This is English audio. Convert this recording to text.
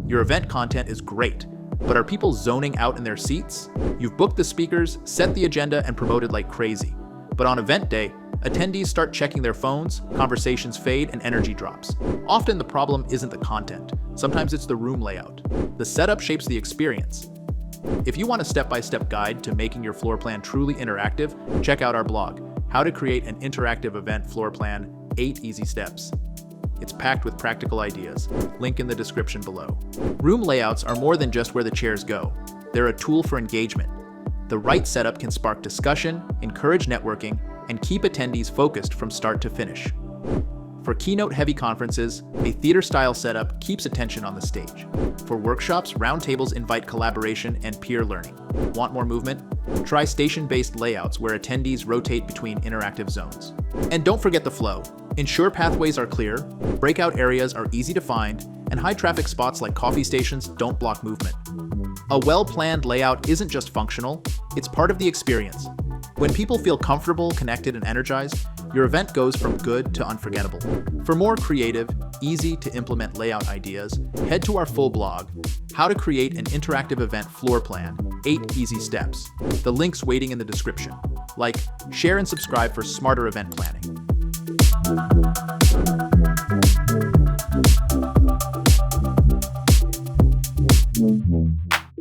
Your event content is great, but are people zoning out in their seats? You've booked the speakers, set the agenda, and promoted like crazy. But on event day, attendees start checking their phones, conversations fade, and energy drops. Often the problem isn't the content. Sometimes it's the room layout. The setup shapes the experience. If you want a step-by-step guide to making your floor plan truly interactive, check out our blog, How to Create an Interactive Event Floor Plan, 8 Easy Steps. It's packed with practical ideas. Link in the description below. Room layouts are more than just where the chairs go. They're a tool for engagement. The right setup can spark discussion, encourage networking, and keep attendees focused from start to finish. For keynote-heavy conferences, a theater-style setup keeps attention on the stage. For workshops, roundtables invite collaboration and peer learning. Want more movement? Try station-based layouts where attendees rotate between interactive zones. And don't forget the flow. Ensure pathways are clear, breakout areas are easy to find, and high-traffic spots like coffee stations don't block movement. A well-planned layout isn't just functional, it's part of the experience. When people feel comfortable, connected, and energized, your event goes from good to unforgettable. For more creative, easy-to-implement layout ideas, head to our full blog, How to Create an Interactive Event Floor Plan, 8 Easy Steps. The link's waiting in the description. Like, share, and subscribe for smarter event planning.